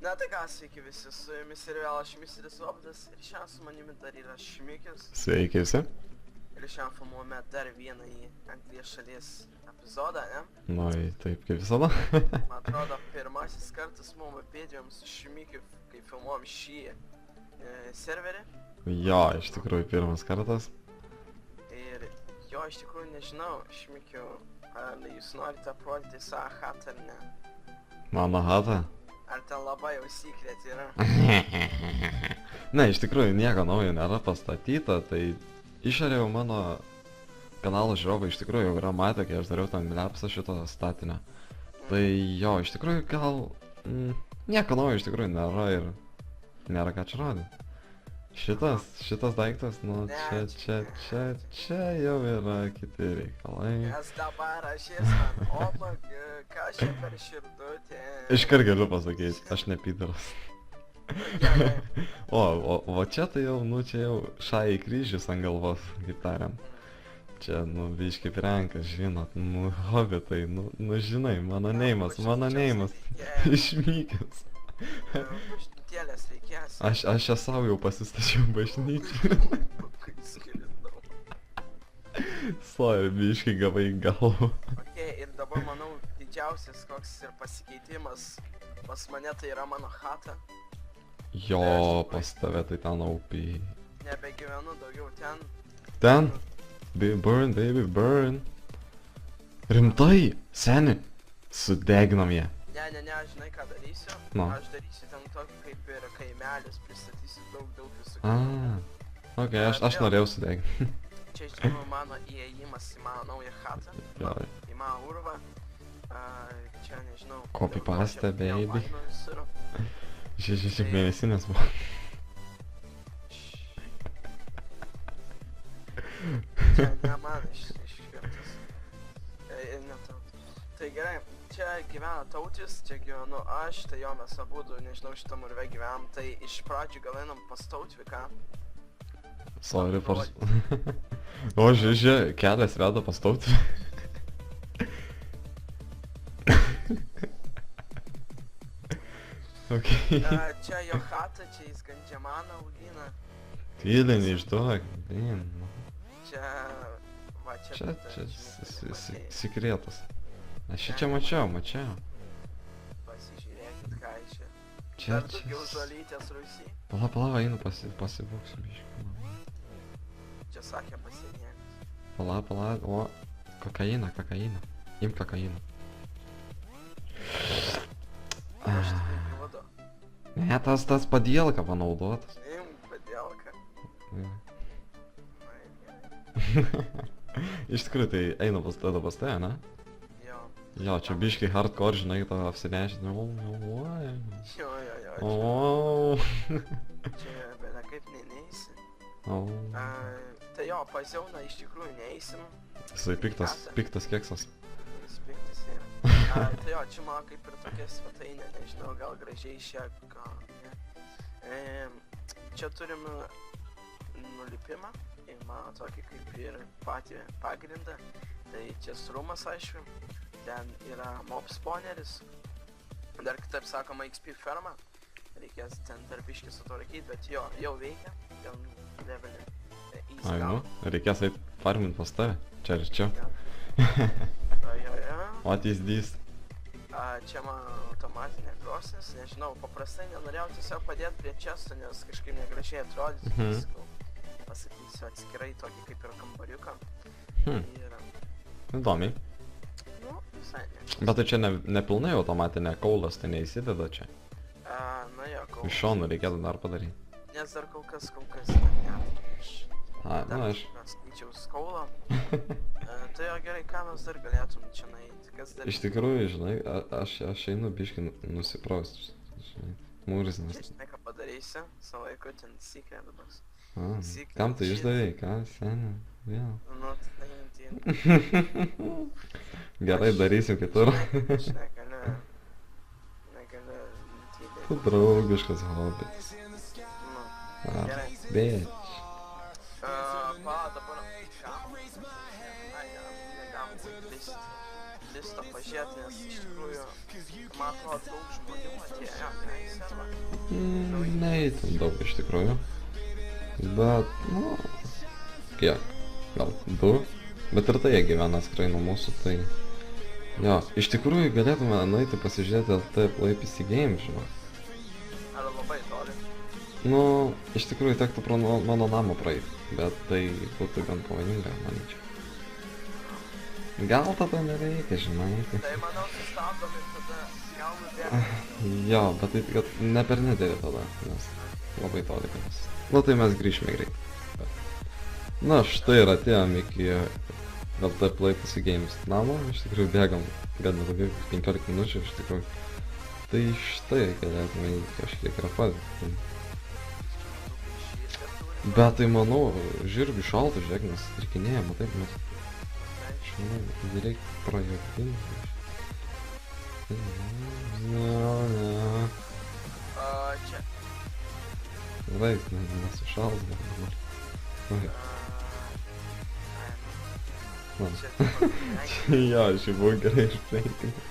Na tai ką, sveiki visi, su jumis ir vėl aš Misteris Lobdas ir šiandien su manimi dar yra Šmikis. Sveiki visi. Ir šiandien filmuojame dar vieną į Anglijos šalies epizodą, ne? Nu, taip kaip visada. Man atrodo, pirmasis kartas mum apėdėjom su Šmikiu, kai filmuojam šį serverį. Jo, iš tikrųjų pirmas kartas. Ir jo, iš tikrųjų nežinau, Šmikiu, ar jūs norite aprodyti savo hatą ar ne? Mano hata? Ar ten labai jau secret yra? Ne, iš tikrųjų nieko naujo nėra pastatyta, tai išorėjau mano kanalo žiūrovai iš tikrųjų jau yra matę, kai aš dariau tam lapsą šito statinio. Tai jo, iš tikrųjų gal nieko naujo iš tikrųjų nėra ir nėra ką čia rodyti. Šitas daiktas, nu čia jau yra kiti reikalai. Nes dabar aš ir man, ką čia per širdutė. Iškart galiu pasakyti, aš ne Pydaras. O čia tai jau, nu čia jau šai kryžius ant galvos, kaip tariant. Čia, nu, biški prenkas, žinot, nu, hobitai, nu, žinai, mano neimas, išmykęs. Bažnytėlės reikės. Aš čia savo jau pasistačiau bažnyčią. Sorry, biški gavai galvą. Ok, ir dabar manau didžiausias koks ir pasikeitimas pas mane tai yra mano hata. Jo, pas tave tai ten aupiai. Nebegyvenu daugiau ten. Ten? Burn, baby, burn. Rimtai, seni, sudeginam ją. Ne, žinai ką darysiu? No. Aš darysiu ten tokį kaip ir kaimelis, pristatysiu daug visokių. Ok, aš norėjau sudeginti. Čia iš tikrųjų mano įėjimas į mano naują hatą, Jo. į mano urvą. Čia nežinau. Copy paste, baby. Čia Šiek mėnesinės buvo. ne man iškirtas. Ne tau. Tai gerai, čia gyvena tautis, čia gyvenu aš, tai jo mes abudu, nežinau, šitam urve gyvenam, tai iš pradžių gal einam pas tautviką. Sorry, O, žiūrė, kelias veda pas tautį. Ok. Čia jo hata, čia jis gandžiamaną augina. Tylė, neišduok, blin. Čia, va čia. Čia sekretas. Aš čia mačiau. Pasižiūrėkit, ką čia. Čia. Dar daugiau žolytės Rusijai. Pala, einu pasibūksiu biškį. Čia sakė pasienietis. Pala, o, kokaina. Imk kokainą. Aš tikrai duodu. Ne, tas padielka panaudotas. Imk padielką. Iš tikrųjų, tai einu pas tave, ne? Jo. Jo, čia biškai hardcore, žinai, to apsinešti. Jo. Čia bėda kaip neisi. Tai jo, pas Jauną iš tikrųjų neįsim. Jisai piktas keksas. Jis piktas yra. Tai jo, čia man kaip ir tokia svetainė, nežinau, gal gražiai šią, gal ne. Čia turim nulipimą, ir mano tokį kaip ir patį pagrindą. Tai čia strumas, aišku, ten yra mob spawneris. Dar kitaip sakoma XP ferma. Reikės ten dar biškį sutvarkyti, bet jo, jau veikia. Ten levelį. Ai, nu, reikės eit farmint pas tave. Čia ir čia. Jo. What is this? Čia man automatinė krosnis, nežinau, paprastai nenorėjau tiesiog padėti prie često, nes kažkaip negražiai atrodytų. Pasakysiu atskirai tokį kaip ir kambariuką. Įdomiai. Nu, visai ne. Bet tai čia nepilnai automatinė, kaulas tai neįsideda čia. Na jo, kaulas. Iš šonų reikėtų dar padaryti. Nes dar kol kas ne. Nu aš. Skaičiau skaulą. Tai jo gerai, ką mes dar galėtum čia nueiti, kas dar... Iš tikrųjų, žinai, aš einu biškį nusipraust, žinai, mūrizinas. Žinai, ką padarysi, savo laiku ten secret bus. Kam tai išdavėjai, ką, seniai, vėl. Nu, tai netinti. Gerai, darysiu kitur. Aš negaliu nutylėti. Tu draugiškas hobis. Nu, gerai. Bitch. Dabar negalim listo pažiūrėti, nes iš tikrųjų, man atrodo, daug žmonių atėjo, ne, į servą. Ne įtin daug iš tikrųjų. Bet, nu, kiek? Gal 2? Bet ir tai jie gyvena atskirai nuo mūsų, tai... Jo, iš tikrųjų galėtume nueiti pasižiūrėti LT Play PC Games, žinau. Ar labai toli? Nu, iš tikrųjų tektų pro mano namą praeiti, bet tai būtų gan pavojinga, manyčiau. Gal tada nereikia, žinai. Tai manau, sustabdom ir tada gal nubėgam. Jo, bet tai kad ne per nedėlį tada, nes labai toli kad. Nu tai mes grįžime greit. Na štai ir atėjom iki LT Play PC Games namo, iš tikrųjų bėgam gan ilgai, 15 minučių iš tikrųjų. Tai štai galėtume jį kažkiek repazyti. Bet tai manau, žirgių šaltų, žiūrėk, nes strikinėjama, taip mes. Aš manau, reikia projektinti. Ne. Čia. Vaik, nesušals dabar. Jo, aš jau buvau gerai išpleikinęs.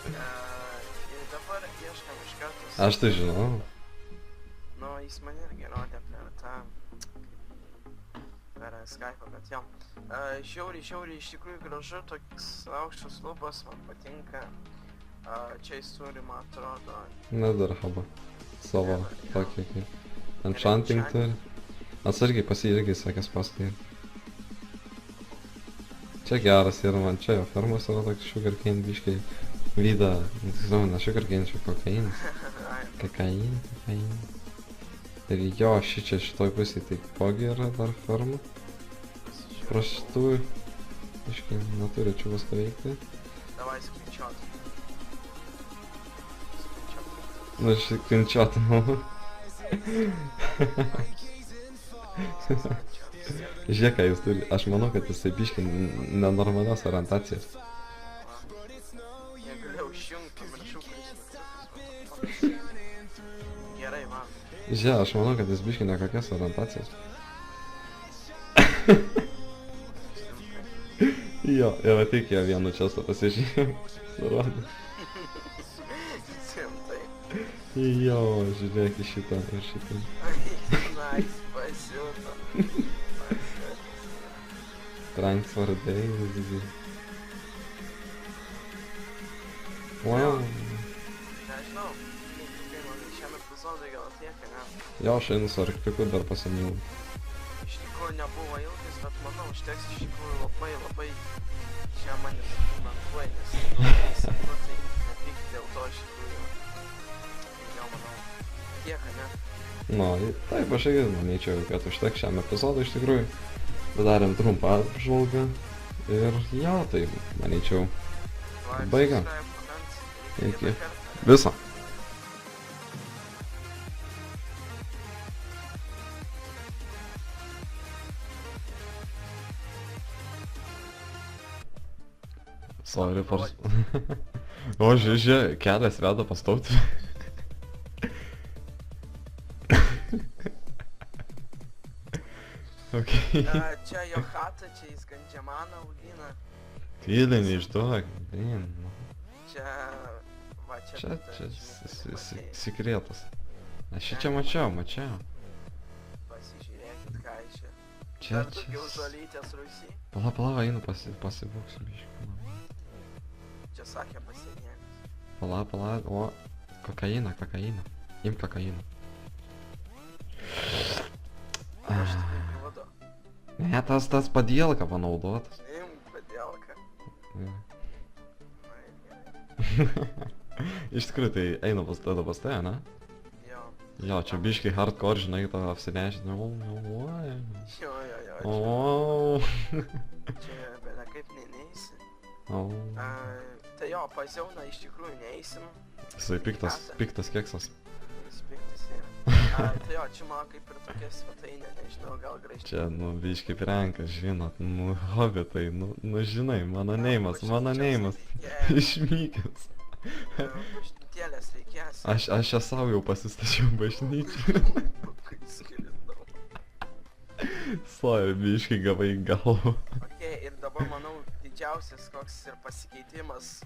Ir dabar ieškam iš karto. Aš tai žinau. Nu, jis man irgi rodė per tą... per Skype'ą, bet jo. Žiauriai iš tikrųjų gražu, toks aukštas lubas, man patinka. Čia jis turi, man atrodo... Netherhubą. Savo tokį kaip enchanting turi. Atsargiai pasirgiai sakęs paskui. Čia geras yra man, čia jo fermos yra toks sugarcane biškiai vyda, ne sugarcane, čia kokainas. Kakain. Ir jo, šičia šitoj pusėj taipogi yra dar ferma. Prastų, biškiai neturi čia viską veikti. Davai skrinčiuot. Nu, skrinčiuot, nu. Žiūrėk, ką jis turi, aš manau, kad jisai biškiai nenormalios orientacijos. Negalėjau išjungt, pamiršau, kuris gerai, man. Žiūrėk, aš manau, kad jis biškiai nekokias orientacijos. Jo, ir ateik ją vienu često pasižiūrėjau. Surodė. Simtai. Jo, žiūrėk į šitą ir šitą. Nice, pasiūta. Tranks vardai, visi. Wow. Nežinau, kaip man šiame epizodai gal tiek, ne? Jo, aš einu su arkliuku dar pasimėjau. Iš tikrųjų nebuvo ilgas, bet manau, užteks iš tikrųjų labai čia mane komentuoja, nes tai nepyk dėl to iš tikrųjų. Jau manau, tiek, ne? Nu, taip, aš irgi manyčiau, kad užteks šiam epizodui iš tikrųjų. Padarėm trumpą apžvalgą ir jo, tai manyčiau baigiam. Iki viso. Sorry, O, žiūrėk, kelias veda pas tautį. Okay. Čia jo chata, čia jis gandžiamaną augina. Tyliai neišduok, blin. Čia... va, čia... Sekretas. Aš čia mačiau. Pasižiūrėkit, ką iš čia. Čia... Dar daugiau žolytės Rusy. Pala, einu pasibuksiu biškį. Čia sakė pasienielis. Pala, o... Kokaina. Imk kokainą. Aš tikrai duodu. Ne, tas padielka panaudotas. Imk padielką. Iš tikrųjų, tai eina pas tai, ne? Jo. Jo, čia biškai hardcore, žinai, to apsinešti. Jo. Čia bėda kaip neisi. Tai jo, pas Jauną iš tikrųjų neeisim. Jisai piktas keksas. Jis piktas yra. Tai jo, čia man kaip ir tokia svetainė, nežinau, gal gražiai. Čia, biškai prenkas, žinot, hobitai, žinai, mano neimas. Išmykęs. Bažnytėlės reikės. Aš čia savo jau pasistačiau bažnyčią. Sorry, biškai gavai galvą. Ok, ir dabar manau didžiausias koks ir pasikeitimas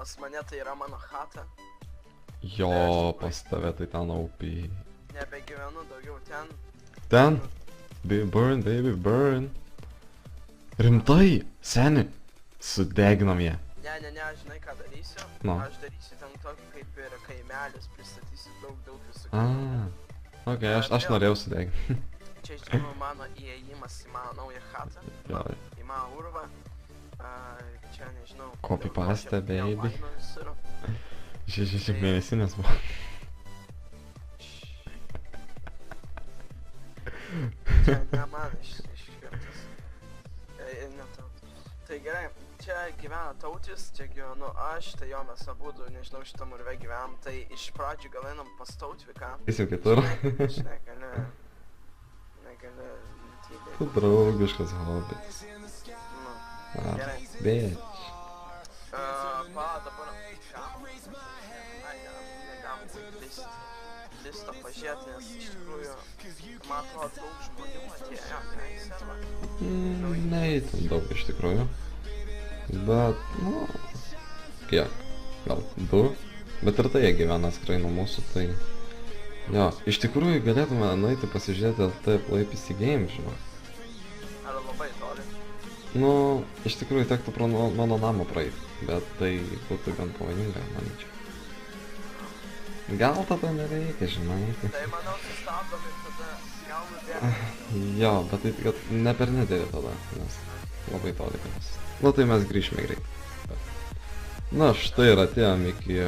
pas mane tai yra mano chata. Jo, pas tave tai ten aupiai. Nebegyvenu daugiau ten. Ten? Burn, baby, burn. Rimtai, seni, sudeginam ją. Ne, žinai ką darysiu? Nu. Aš darysiu ten tokį kaip ir kaimelis, pristatysiu daug visokių. Ok, aš norėjau sudeginti. Čia iš tikrųjų mano įėjimas į mano naują chatą, Jo. į mano urvą. Čia nežinau. Copy dėl ko paste, čia vėl baby. vaino visur. Šiek mėnesinės buvo. Čia ne man iškirtas. Ne tau. Tai gerai, čia gyvena Tautis, čia gyvenu aš, tai jo mes abudu, nežinau, šitam urve gyvenam, tai iš pradžių gal einam pas Tautviką. Jis jau kitur. Aš negaliu tylėti. Tu draugiškas hobis. Nu, Ah, gerai. bitch. Dabar listą pažiūrėti, nes iš tikrųjų, man atrodo, daug žmonių atėjo į servą. Neįtin daug iš tikrųjų. Bet, nu, kiek? Gal 2? Bet ir tai jie gyvena atskirai nuo mūsų, tai... Jo, iš tikrųjų galėtume nueiti pasižiūrėti LT Play PC Games, žinok. Ar labai toli? Nu, iš tikrųjų tektų pro mano namą praeiti, bet tai būtų gan pavojinga, manyčiau. Gal tada nereikia, žinai. Tai manau, sustabdom ir tada gal nubėgam. Jo, bet tai kad ne per nedėlį tada, nes labai toli kas. Nu tai mes grįžime greit. Na štai ir atėjom iki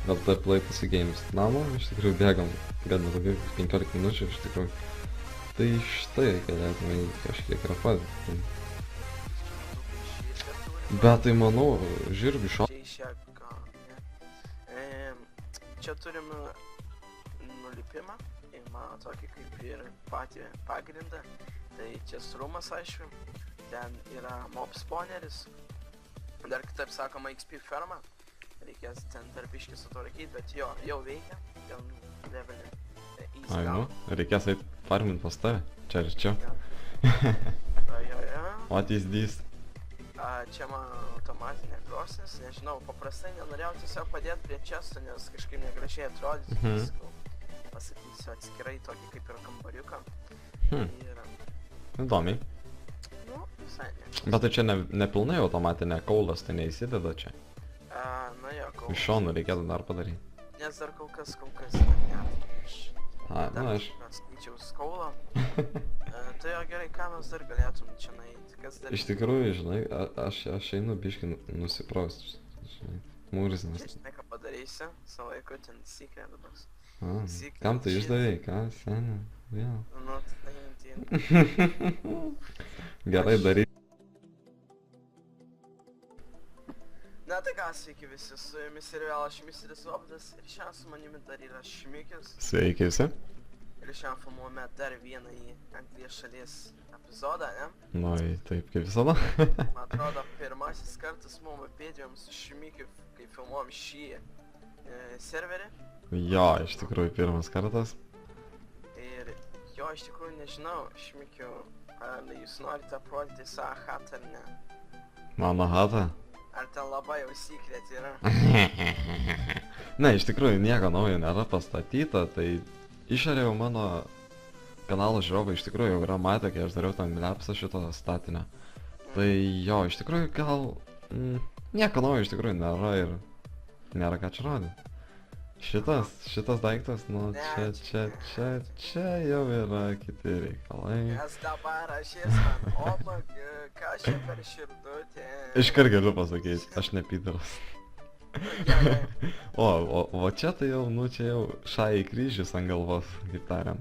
LT Play PC Games namo, iš tikrųjų bėgam gan ilgai, 15 minučių iš tikrųjų. Tai štai galėtume jį kažkiek repadyti. Bet tai manau, žirgių šo... Čia turim nulipimą į mano tokį kaip ir patį pagrindą. Tai čia strumas, aišku, ten yra mob spawneris, dar kitaip sakoma XP ferma. Reikės ten darbiškį sutvarkyti, bet jo, jau veikia, ten levelį easy Ai, nu, gauna. reikės eit farmint pas tave, čia ir čia. Jo. What is this? Čia man automatinė krosnis, nežinau, paprastai nenorėjau tiesiog padėti prie često, nes kažkaip negražiai atrodys. Pasakysiu atskirai tokį kaip ir kambariuką. Ir, Įdomiai. nu, visai ne. Bet tai čia nepilnai automatinė, kaulas tai neįsideda čia. Na jo, Iš šonų reikėtų dar padaryti. nes dar kol kas ne. Ai, Dar nu aš... skaičiau skaulą. Tai jo gerai, ką mes dar galėtum čia nueiti, kas dar... Iš tikrųjų, žinai, aš einu biškį nusipraust, žinai, mūrizinas. Žinai, ką padarysi, savo laiku ten secret box. Kam tai išdavėjai, ką, seniai, vėl. Nu, tai Gerai daryk. Na tai ką, sveiki visi, su jumis ir vėl aš Misteris Lobdas ir šiandien su manimi dar yra Šmikis. Sveiki visi. Ir šiandien filmuojame dar vieną į Anglijos šalies epizodą, ne? Nu, taip kaip visada. Man atrodo, pirmasis kartas mums abėdžiam su Šmikiu, kai filmuojam šį serverį. Jo, iš tikrųjų pirmas kartas. Ir jo, iš tikrųjų nežinau, Šmikiu, ar jūs norite aprodyti savo chatą ar ne? Mano hata? Ar ten labai jau secret yra? Ne, iš tikrųjų nieko naujo nėra pastatyta, tai išorėjau mano kanalo žiūrovai iš tikrųjų jau yra matę, kai aš dariau ten mlepsą šito statinę. Tai jo, iš tikrųjų gal... nieko naujo iš tikrųjų nėra ir nėra ką čia rodyti. Šitas daiktas, nu čia jau yra kiti reikalai. Nes dabar aš man, omag, ką čia per širdutė? Iškart galiu pasakyti, aš ne Pydaras. O čia tai jau, nu čia jau šai kryžius ant galvos, kaip tariant.